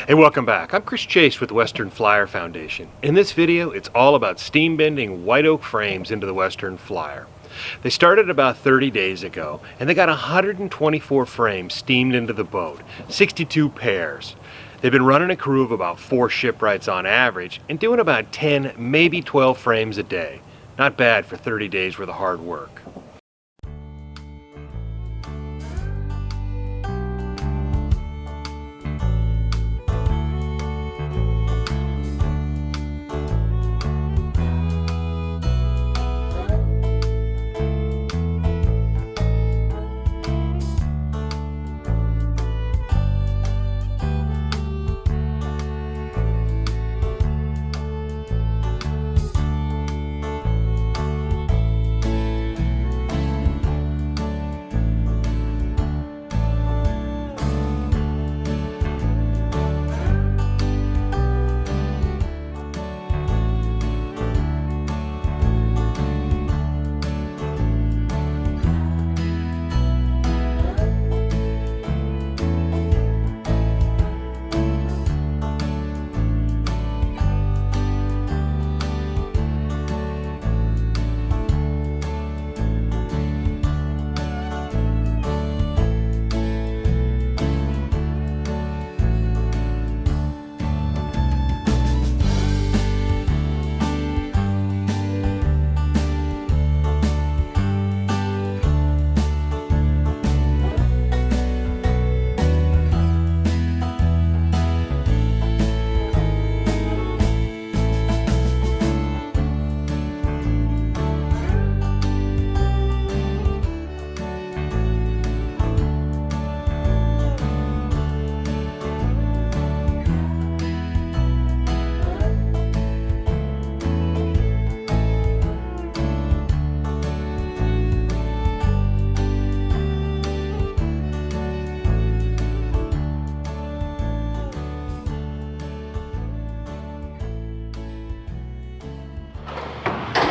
Hey, welcome back. I'm Chris Chase with the Western Flyer Foundation. In this video, it's all about steam bending white oak frames into the Western Flyer. They started about 30 days ago, and they got 124 frames steamed into the boat, 62 pairs. They've been running a crew of about 4 shipwrights on average and doing about 10, maybe 12 frames a day. Not bad for 30 days worth of hard work.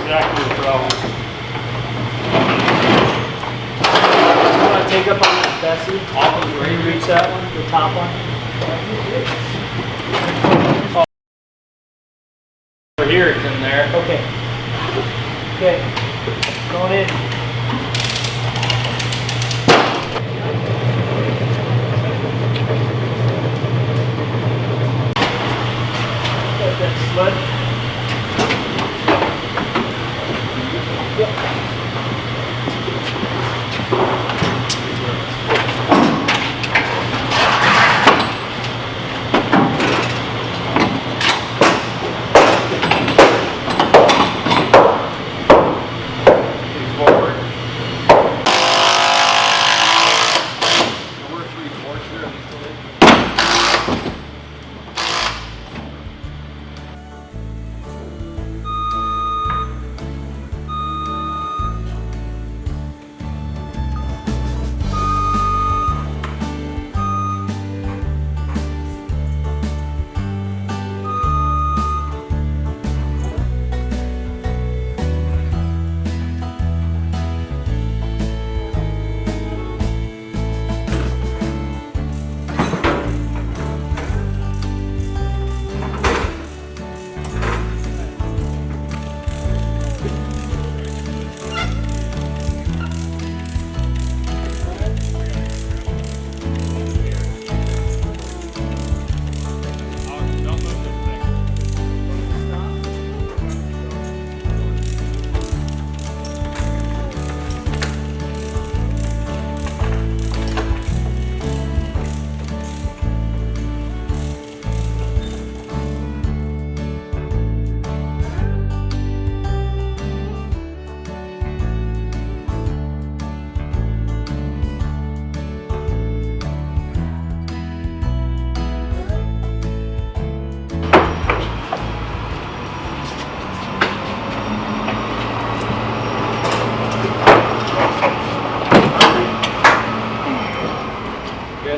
Exactly the problem. You want to take up on that Bessie? Off of where you reach that one, the top one? Over here, it's in there. Okay. Okay. Going in. Got that sled.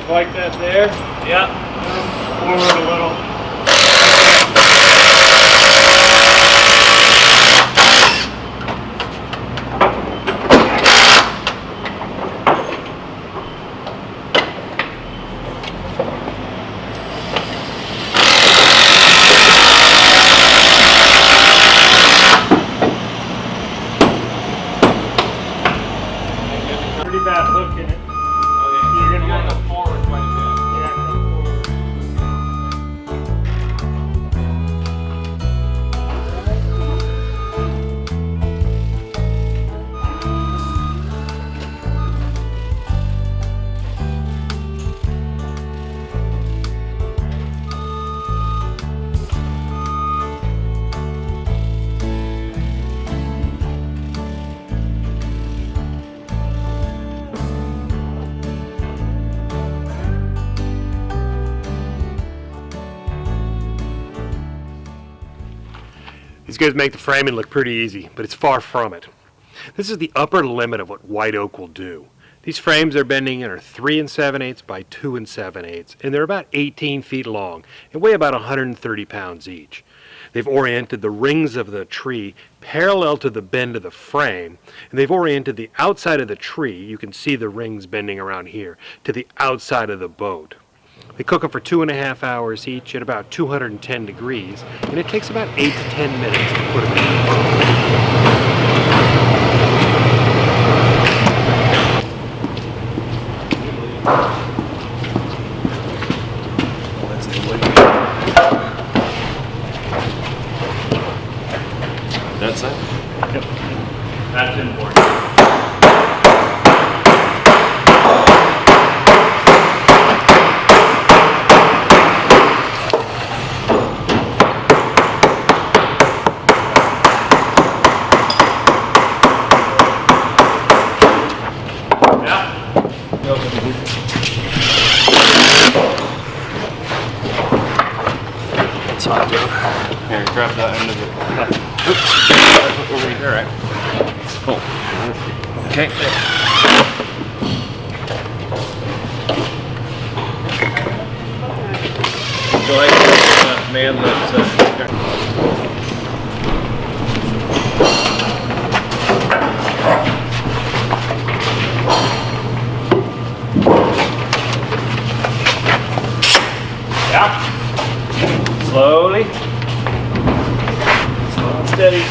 Like that there? Yeah. Forward a little. gotta go forward quite a bit. Yeah, come forward. These guys make the framing look pretty easy, but it's far from it. This is the upper limit of what white oak will do. These frames they're bending are 3 7/8 by 2 7/8, and they're about 18 feet long and weigh about 130 pounds each. They've oriented the rings of the tree parallel to the bend of the frame, and they've oriented the outside of the tree, you can see the rings bending around here, to the outside of the boat. They cook them for 2.5 hours each at about 210 degrees, and it takes about 8 to 10 minutes to put them in the boat. That side? That's important. It's hot, Joe. Here, grab that end of it. Oops. Over here, right? Cool. Okay. Go ahead, man that's Yeah. Slowly. Slow and steady.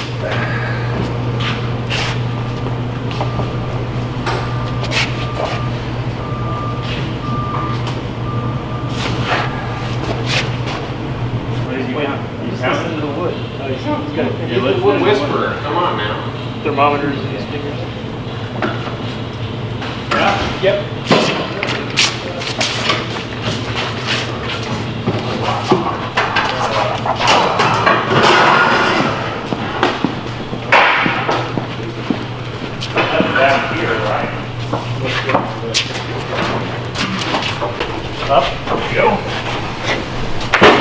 He's listening to the wood. Oh, he's got You're the wood whisperer. Come on now. Thermometers in his fingers. Yeah. Yep. Down here, right? Up. Go.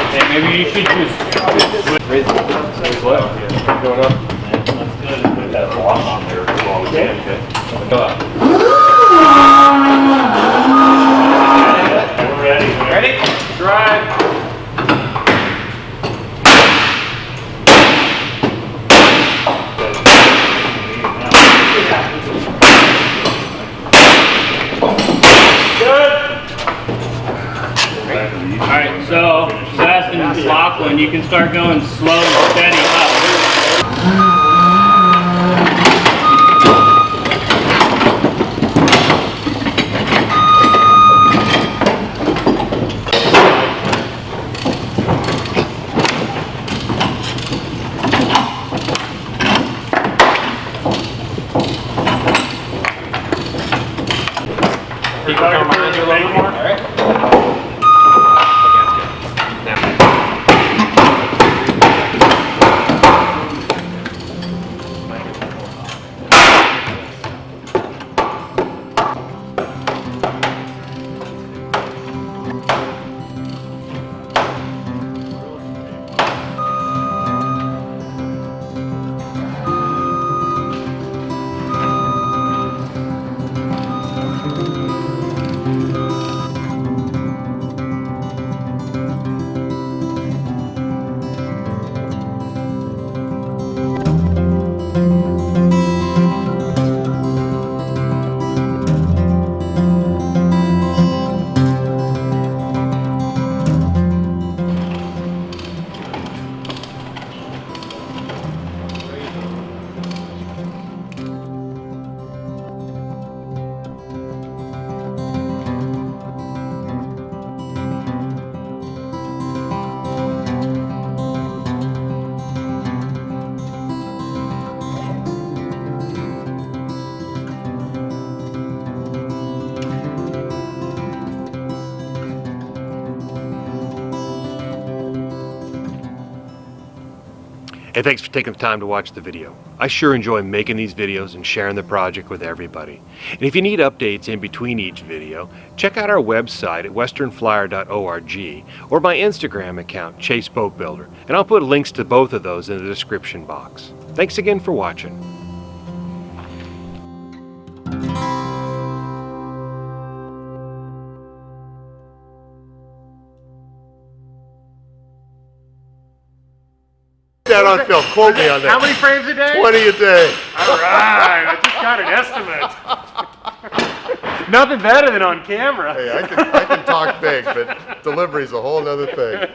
Hey, maybe you should just Raise what? Going up. That's good. Put that block on there as well. Okay. Go up. We're ready. Ready? Drive. Alright, so Sebastian and Lachlan, you can start going slow and steady up. You can come on a little more. All right. Hey, thanks for taking the time to watch the video. I sure enjoy making these videos and sharing the project with everybody. And if you need updates in between each video, check out our website at westernflyer.org or my Instagram account, Chase Boat Builder, and I'll put links to both of those in the description box. Thanks again for watching. That on film. Quote me on that. How many frames a day? 20 a day. All right, I just got an estimate. Nothing better than on camera. Hey, I can talk big, but delivery's a whole nother thing.